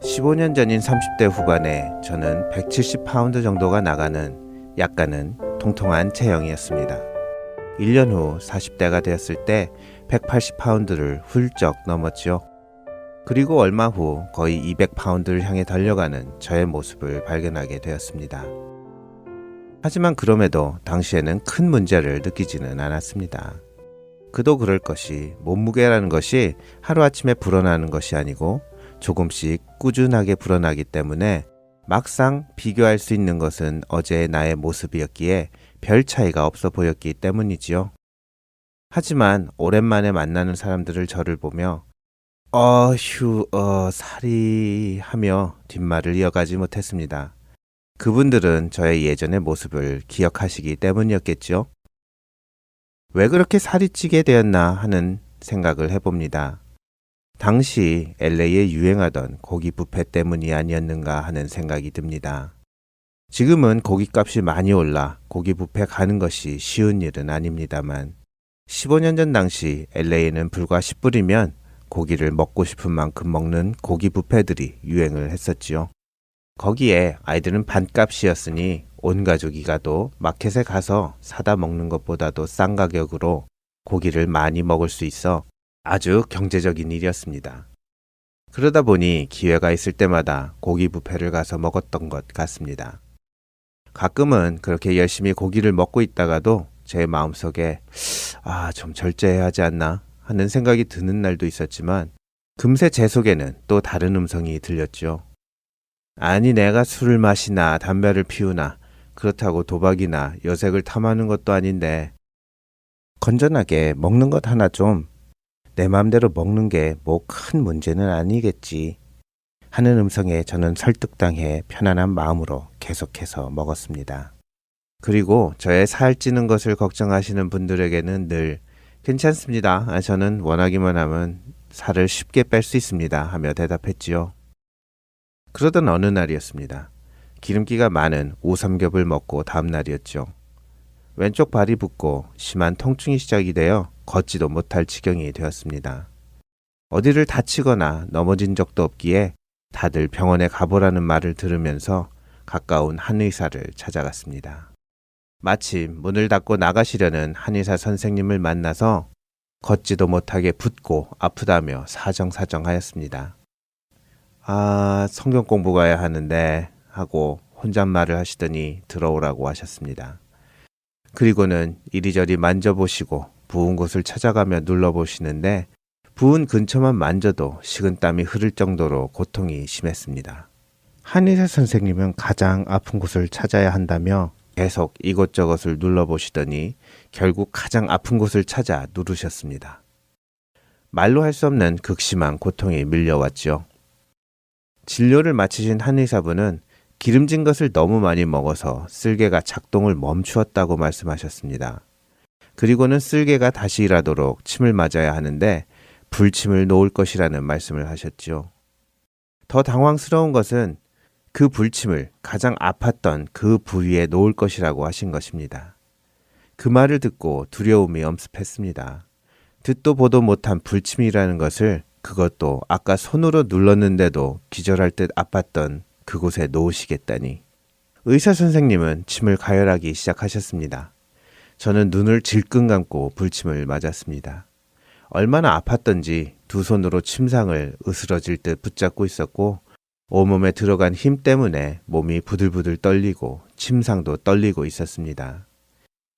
15년 전인 30대 후반에 저는 170파운드 정도가 나가는 약간은 통통한 체형이었습니다. 1년 후 40대가 되었을 때 180파운드를 훌쩍 넘었죠. 그리고 얼마 후 거의 200파운드를 향해 달려가는 저의 모습을 발견하게 되었습니다. 하지만 그럼에도 당시에는 큰 문제를 느끼지는 않았습니다. 그도 그럴 것이 몸무게라는 것이 하루아침에 불어나는 것이 아니고 조금씩 꾸준하게 불어나기 때문에 막상 비교할 수 있는 것은 어제의 나의 모습이었기에 별 차이가 없어 보였기 때문이지요. 하지만 오랜만에 만나는 사람들을 저를 보며 살이 하며 뒷말을 이어가지 못했습니다. 그분들은 저의 예전의 모습을 기억하시기 때문이었겠죠. 왜 그렇게 살이 찌게 되었나 하는 생각을 해봅니다. 당시 LA에 유행하던 고기 뷔페 때문이 아니었는가 하는 생각이 듭니다. 지금은 고깃값이 많이 올라 고기 뷔페 가는 것이 쉬운 일은 아닙니다만 15년 전 당시 LA에는 불과 10불이면 고기를 먹고 싶은 만큼 먹는 고기 뷔페들이 유행을 했었지요. 거기에 아이들은 반값이었으니 온 가족이 가도 마켓에 가서 사다 먹는 것보다도 싼 가격으로 고기를 많이 먹을 수 있어 아주 경제적인 일이었습니다. 그러다 보니 기회가 있을 때마다 고기 뷔페를 가서 먹었던 것 같습니다. 가끔은 그렇게 열심히 고기를 먹고 있다가도 제 마음속에 좀 절제해야 하지 않나 하는 생각이 드는 날도 있었지만 금세 제 속에는 또 다른 음성이 들렸죠. 아니 내가 술을 마시나 담배를 피우나 그렇다고 도박이나 여색을 탐하는 것도 아닌데 건전하게 먹는 것 하나 좀 내 마음대로 먹는 게 뭐 큰 문제는 아니겠지 하는 음성에 저는 설득당해 편안한 마음으로 계속해서 먹었습니다. 그리고 저의 살찌는 것을 걱정하시는 분들에게는 늘 괜찮습니다. 저는 원하기만 하면 살을 쉽게 뺄 수 있습니다 하며 대답했지요. 그러던 어느 날이었습니다. 기름기가 많은 우삼겹을 먹고 다음 날이었죠. 왼쪽 발이 붓고 심한 통증이 시작이 되어 걷지도 못할 지경이 되었습니다. 어디를 다치거나 넘어진 적도 없기에 다들 병원에 가보라는 말을 들으면서 가까운 한의사를 찾아갔습니다. 마침 문을 닫고 나가시려는 한의사 선생님을 만나서 걷지도 못하게 붓고 아프다며 사정하였습니다. 성경 공부 가야 하는데 하고 혼잣말을 하시더니 들어오라고 하셨습니다. 그리고는 이리저리 만져보시고 부은 곳을 찾아가며 눌러보시는데 부은 근처만 만져도 식은땀이 흐를 정도로 고통이 심했습니다. 한의사 선생님은 가장 아픈 곳을 찾아야 한다며 계속 이곳저곳을 눌러보시더니 결국 가장 아픈 곳을 찾아 누르셨습니다. 말로 할 수 없는 극심한 고통이 밀려왔죠. 진료를 마치신 한의사분은 기름진 것을 너무 많이 먹어서 쓸개가 작동을 멈추었다고 말씀하셨습니다. 그리고는 쓸개가 다시 일하도록 침을 맞아야 하는데 불침을 놓을 것이라는 말씀을 하셨죠. 더 당황스러운 것은 그 불침을 가장 아팠던 그 부위에 놓을 것이라고 하신 것입니다. 그 말을 듣고 두려움이 엄습했습니다. 듣도 보도 못한 불침이라는 것을 그것도 아까 손으로 눌렀는데도 기절할 듯 아팠던 그곳에 놓으시겠다니. 의사 선생님은 침을 가열하기 시작하셨습니다. 저는 눈을 질끈 감고 불침을 맞았습니다. 얼마나 아팠던지 두 손으로 침상을 으스러질 듯 붙잡고 있었고 온몸에 들어간 힘 때문에 몸이 부들부들 떨리고 침상도 떨리고 있었습니다.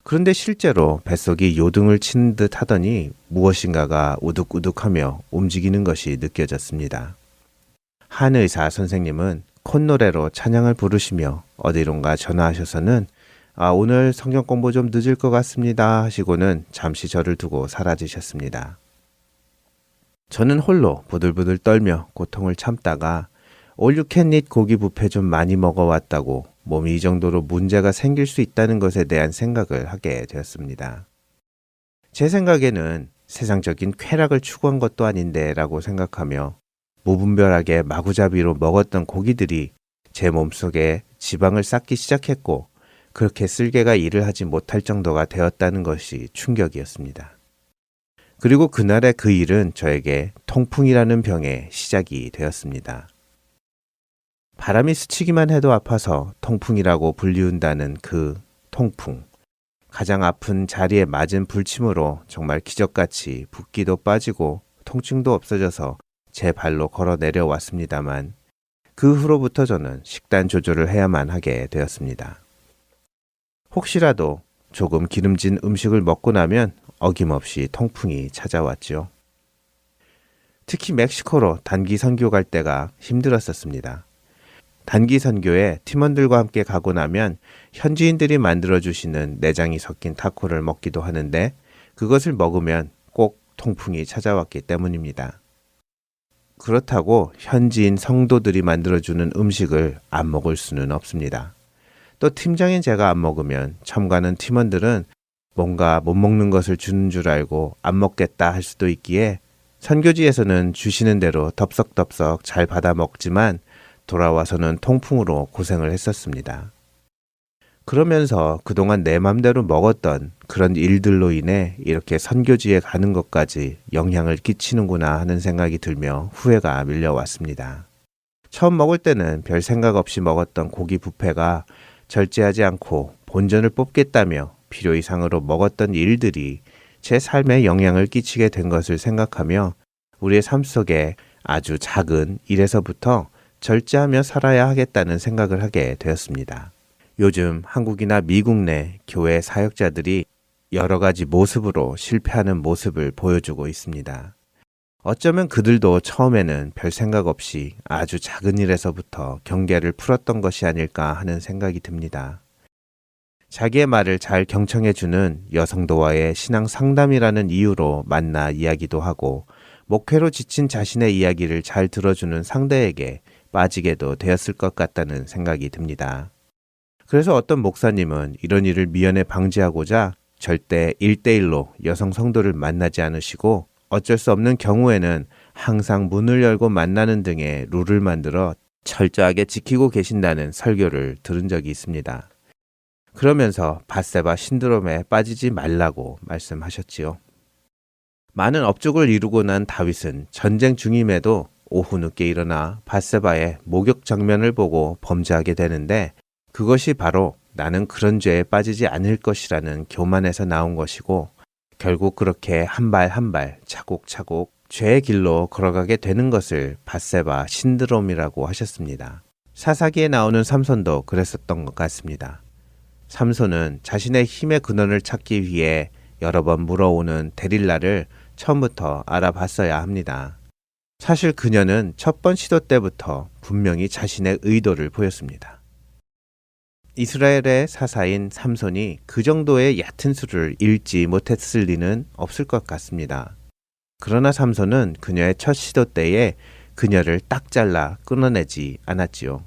그런데 실제로 뱃속이 요등을 치는 듯 하더니 무엇인가가 우둑우둑하며 움직이는 것이 느껴졌습니다. 한의사 선생님은 콧노래로 찬양을 부르시며 어디론가 전화하셔서는 오늘 성경 공부 좀 늦을 것 같습니다 하시고는 잠시 저를 두고 사라지셨습니다. 저는 홀로 부들부들 떨며 고통을 참다가 All You Can Eat 고기 뷔페 좀 많이 먹어왔다고 몸이 이 정도로 문제가 생길 수 있다는 것에 대한 생각을 하게 되었습니다. 제 생각에는 세상적인 쾌락을 추구한 것도 아닌데 라고 생각하며 무분별하게 마구잡이로 먹었던 고기들이 제 몸속에 지방을 쌓기 시작했고 그렇게 쓸개가 일을 하지 못할 정도가 되었다는 것이 충격이었습니다. 그리고 그날의 그 일은 저에게 통풍이라는 병의 시작이 되었습니다. 바람이 스치기만 해도 아파서 통풍이라고 불리운다는 그 통풍. 가장 아픈 자리에 맞은 불침으로 정말 기적같이 붓기도 빠지고 통증도 없어져서 제 발로 걸어 내려왔습니다만 그 후로부터 저는 식단 조절을 해야만 하게 되었습니다. 혹시라도 조금 기름진 음식을 먹고 나면 어김없이 통풍이 찾아왔죠. 특히 멕시코로 단기 선교 갈 때가 힘들었었습니다. 단기 선교에 팀원들과 함께 가고 나면 현지인들이 만들어주시는 내장이 섞인 타코를 먹기도 하는데 그것을 먹으면 꼭 통풍이 찾아왔기 때문입니다. 그렇다고 현지인 성도들이 만들어주는 음식을 안 먹을 수는 없습니다. 또 팀장인 제가 안 먹으면 첨가는 팀원들은 뭔가 못 먹는 것을 주는 줄 알고 안 먹겠다 할 수도 있기에 선교지에서는 주시는 대로 덥석덥석 잘 받아 먹지만 돌아와서는 통풍으로 고생을 했었습니다. 그러면서 그동안 내 맘대로 먹었던 그런 일들로 인해 이렇게 선교지에 가는 것까지 영향을 끼치는구나 하는 생각이 들며 후회가 밀려왔습니다. 처음 먹을 때는 별 생각 없이 먹었던 고기 뷔페가 절제하지 않고 본전을 뽑겠다며 필요 이상으로 먹었던 일들이 제 삶에 영향을 끼치게 된 것을 생각하며 우리의 삶 속에 아주 작은 일에서부터 절제하며 살아야 하겠다는 생각을 하게 되었습니다. 요즘 한국이나 미국 내 교회 사역자들이 여러 가지 모습으로 실패하는 모습을 보여주고 있습니다. 어쩌면 그들도 처음에는 별 생각 없이 아주 작은 일에서부터 경계를 풀었던 것이 아닐까 하는 생각이 듭니다. 자기의 말을 잘 경청해주는 여성도와의 신앙 상담이라는 이유로 만나 이야기도 하고 목회로 지친 자신의 이야기를 잘 들어주는 상대에게 빠지게도 되었을 것 같다는 생각이 듭니다. 그래서 어떤 목사님은 이런 일을 미연에 방지하고자 절대 1대1로 여성 성도를 만나지 않으시고 어쩔 수 없는 경우에는 항상 문을 열고 만나는 등의 룰을 만들어 철저하게 지키고 계신다는 설교를 들은 적이 있습니다. 그러면서 밧세바 신드롬에 빠지지 말라고 말씀하셨지요. 많은 업적을 이루고 난 다윗은 전쟁 중임에도 오후 늦게 일어나 밧세바의 목욕 장면을 보고 범죄하게 되는데 그것이 바로 나는 그런 죄에 빠지지 않을 것이라는 교만에서 나온 것이고 결국 그렇게 한 발 한 발 차곡차곡 죄의 길로 걸어가게 되는 것을 밧세바 신드롬이라고 하셨습니다. 사사기에 나오는 삼손도 그랬었던 것 같습니다. 삼손은 자신의 힘의 근원을 찾기 위해 여러 번 물어오는 데릴라를 처음부터 알아봤어야 합니다. 사실 그녀는 첫 번 시도 때부터 분명히 자신의 의도를 보였습니다. 이스라엘의 사사인 삼손이 그 정도의 얕은 수를 읽지 못했을 리는 없을 것 같습니다. 그러나 삼손은 그녀의 첫 시도 때에 그녀를 딱 잘라 끊어내지 않았지요.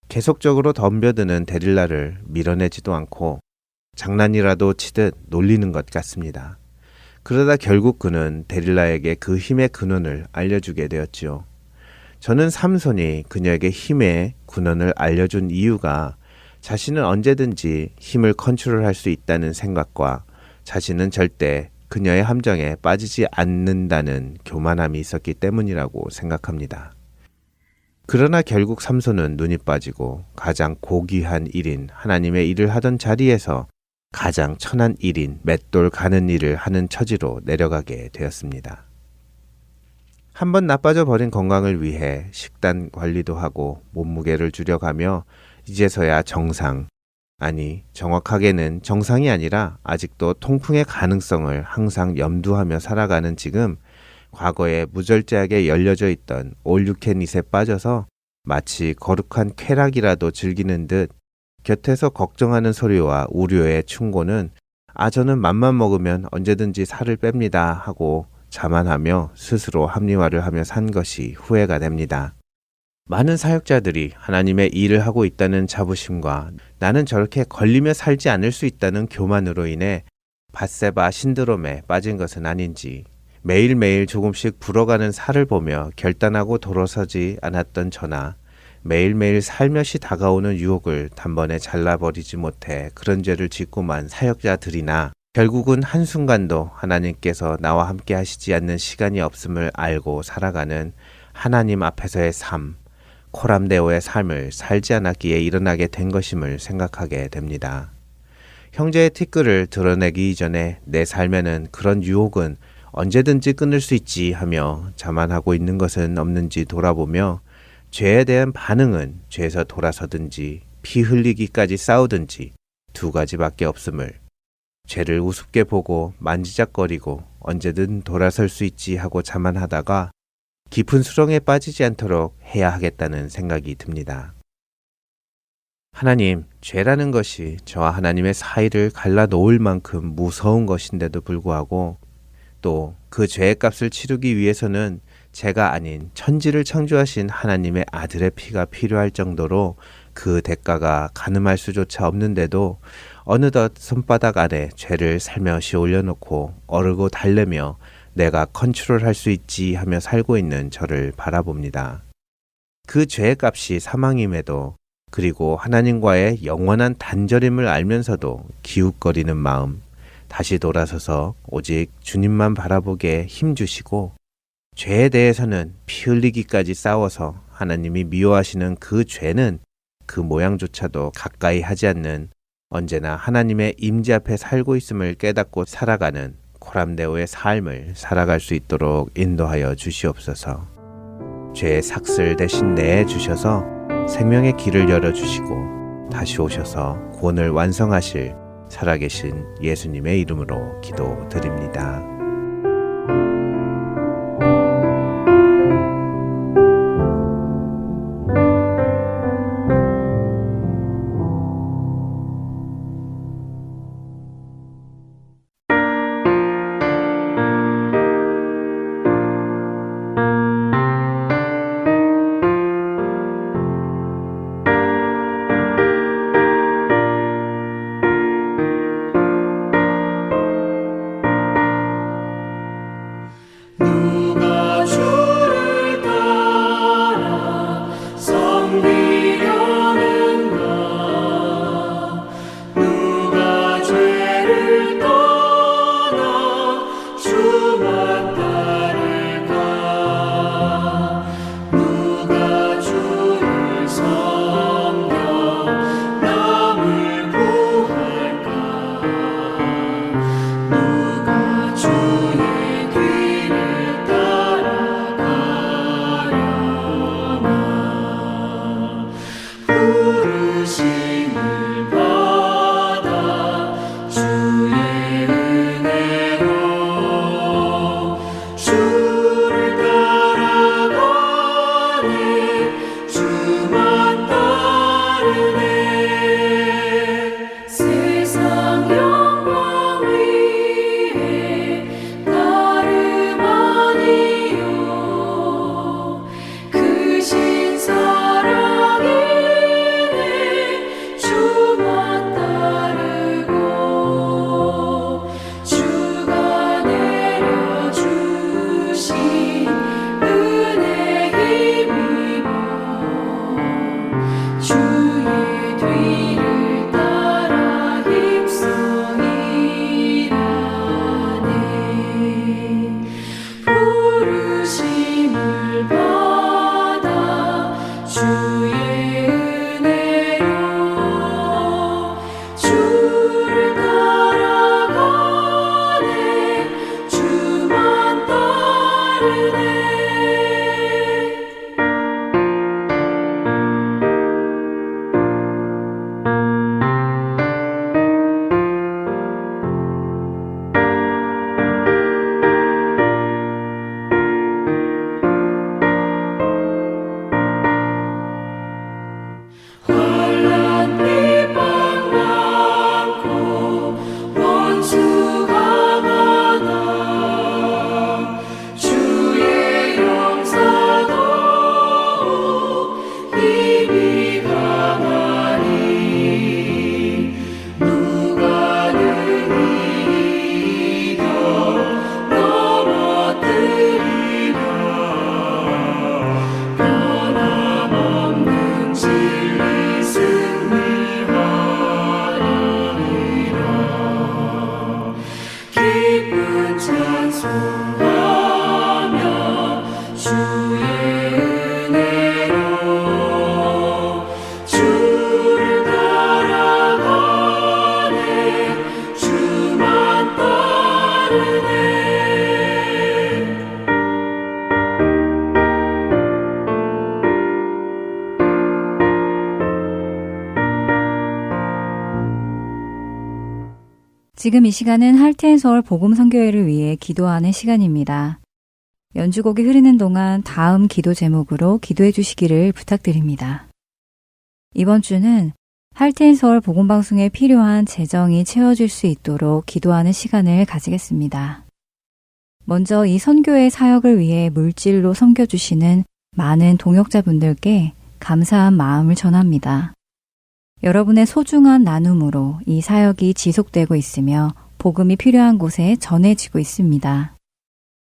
계속적으로 덤벼드는 데릴라를 밀어내지도 않고 장난이라도 치듯 놀리는 것 같습니다. 그러다 결국 그는 데릴라에게 그 힘의 근원을 알려주게 되었지요. 저는 삼손이 그녀에게 힘의 근원을 알려준 이유가 자신은 언제든지 힘을 컨트롤할 수 있다는 생각과 자신은 절대 그녀의 함정에 빠지지 않는다는 교만함이 있었기 때문이라고 생각합니다. 그러나 결국 삼손은 눈이 빠지고 가장 고귀한 일인 하나님의 일을 하던 자리에서 가장 천한 일인 맷돌 가는 일을 하는 처지로 내려가게 되었습니다. 한번 나빠져 버린 건강을 위해 식단 관리도 하고 몸무게를 줄여가며 이제서야 정상, 아니 정확하게는 정상이 아니라 아직도 통풍의 가능성을 항상 염두하며 살아가는 지금 과거에 무절제하게 열려져 있던 올유캔잇에 빠져서 마치 거룩한 쾌락이라도 즐기는 듯 곁에서 걱정하는 소리와 우려의 충고는 저는 맘만 먹으면 언제든지 살을 뺍니다 하고 자만하며 스스로 합리화를 하며 산 것이 후회가 됩니다. 많은 사역자들이 하나님의 일을 하고 있다는 자부심과 나는 저렇게 걸리며 살지 않을 수 있다는 교만으로 인해 밧세바 신드롬에 빠진 것은 아닌지 매일매일 조금씩 불어가는 살을 보며 결단하고 돌아서지 않았던 저나 매일매일 살며시 다가오는 유혹을 단번에 잘라버리지 못해 그런 죄를 짓고만 사역자들이나 결국은 한순간도 하나님께서 나와 함께 하시지 않는 시간이 없음을 알고 살아가는 하나님 앞에서의 삶, 코람데오의 삶을 살지 않았기에 일어나게 된 것임을 생각하게 됩니다. 형제의 티끌을 드러내기 이전에 내 삶에는 그런 유혹은 언제든지 끊을 수 있지 하며 자만하고 있는 것은 없는지 돌아보며 죄에 대한 반응은 죄에서 돌아서든지 피 흘리기까지 싸우든지 두 가지밖에 없음을, 죄를 우습게 보고 만지작거리고 언제든 돌아설 수 있지 하고 자만하다가 깊은 수렁에 빠지지 않도록 해야 하겠다는 생각이 듭니다. 하나님, 죄라는 것이 저와 하나님의 사이를 갈라놓을 만큼 무서운 것인데도 불구하고 또 그 죄의 값을 치르기 위해서는 제가 아닌 천지를 창조하신 하나님의 아들의 피가 필요할 정도로 그 대가가 가늠할 수조차 없는데도 어느덧 손바닥 아래 죄를 살며시 올려놓고 어르고 달래며 내가 컨트롤할 수 있지 하며 살고 있는 저를 바라봅니다. 그 죄의 값이 사망임에도 그리고 하나님과의 영원한 단절임을 알면서도 기웃거리는 마음, 다시 돌아서서 오직 주님만 바라보게 힘주시고 죄에 대해서는 피 흘리기까지 싸워서 하나님이 미워하시는 그 죄는 그 모양조차도 가까이 하지 않는 언제나 하나님의 임재 앞에 살고 있음을 깨닫고 살아가는 코람데오의 삶을 살아갈 수 있도록 인도하여 주시옵소서. 죄의 삭슬 대신 내어 주셔서 생명의 길을 열어주시고 다시 오셔서 구원을 완성하실 살아계신 예수님의 이름으로 기도드립니다. 찬송하며 주의 은혜로 주를 따라가네 주만 따르네. 지금 이 시간은 할트앤서울 복음선교회를 위해 기도하는 시간입니다. 연주곡이 흐르는 동안 다음 기도 제목으로 기도해 주시기를 부탁드립니다. 이번 주는 할트앤서울 복음방송에 필요한 재정이 채워질 수 있도록 기도하는 시간을 가지겠습니다. 먼저 이 선교의 사역을 위해 물질로 섬겨주시는 많은 동역자분들께 감사한 마음을 전합니다. 여러분의 소중한 나눔으로 이 사역이 지속되고 있으며 복음이 필요한 곳에 전해지고 있습니다.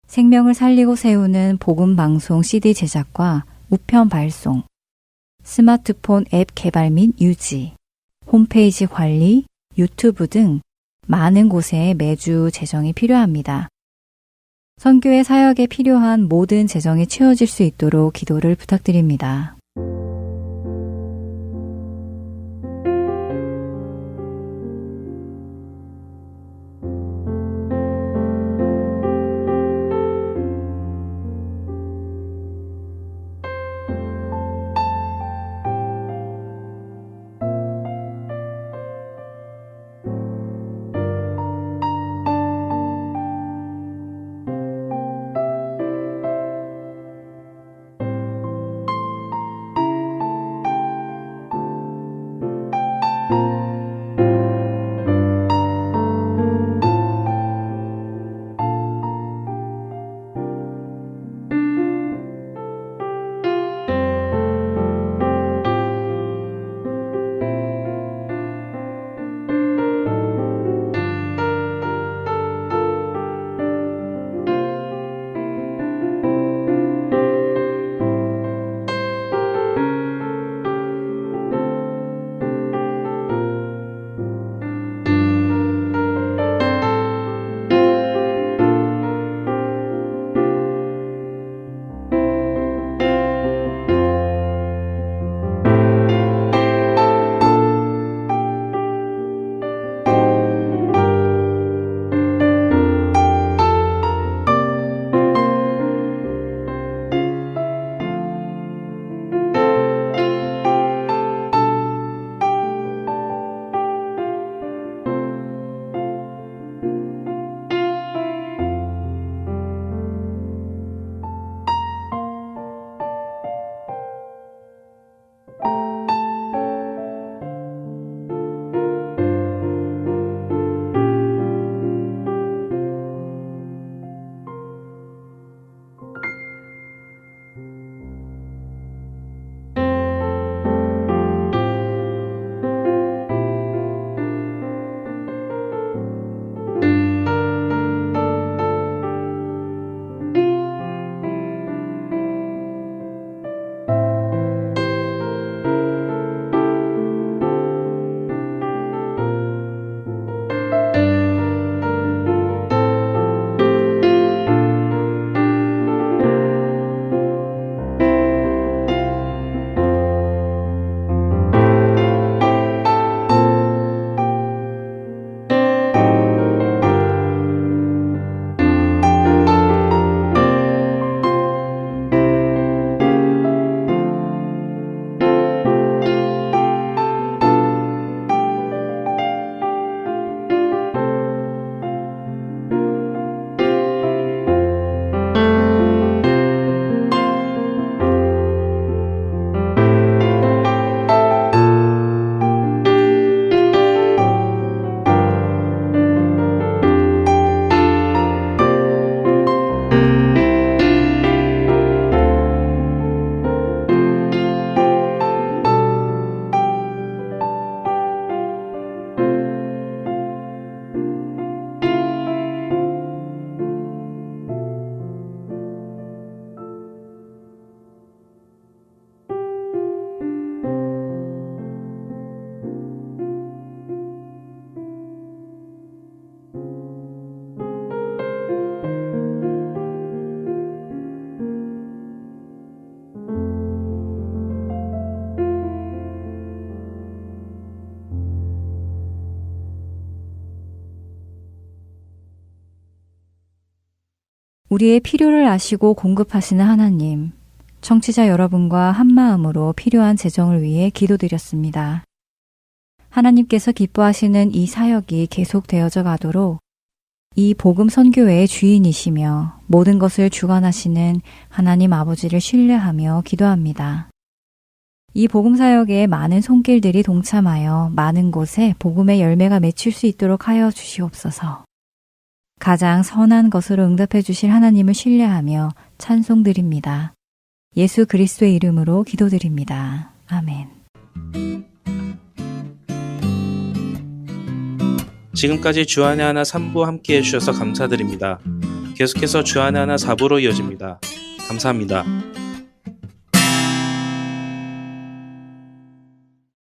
생명을 살리고 세우는 복음방송 CD 제작과 우편 발송, 스마트폰 앱 개발 및 유지, 홈페이지 관리, 유튜브 등 많은 곳에 매주 재정이 필요합니다. 선교의 사역에 필요한 모든 재정이 채워질 수 있도록 기도를 부탁드립니다. 우리의 필요를 아시고 공급하시는 하나님, 청취자 여러분과 한마음으로 필요한 재정을 위해 기도드렸습니다. 하나님께서 기뻐하시는 이 사역이 계속되어져 가도록 이 복음 선교회의 주인이시며 모든 것을 주관하시는 하나님 아버지를 신뢰하며 기도합니다. 이 복음 사역에 많은 손길들이 동참하여 많은 곳에 복음의 열매가 맺힐 수 있도록 하여 주시옵소서. 가장 선한 것으로 응답해 주실 하나님을 신뢰하며 찬송드립니다. 예수 그리스도의 이름으로 기도드립니다. 아멘. 지금까지 주안의 하나 3부 함께 해주셔서 감사드립니다. 계속해서 주안의 하나 4부로 이어집니다. 감사합니다.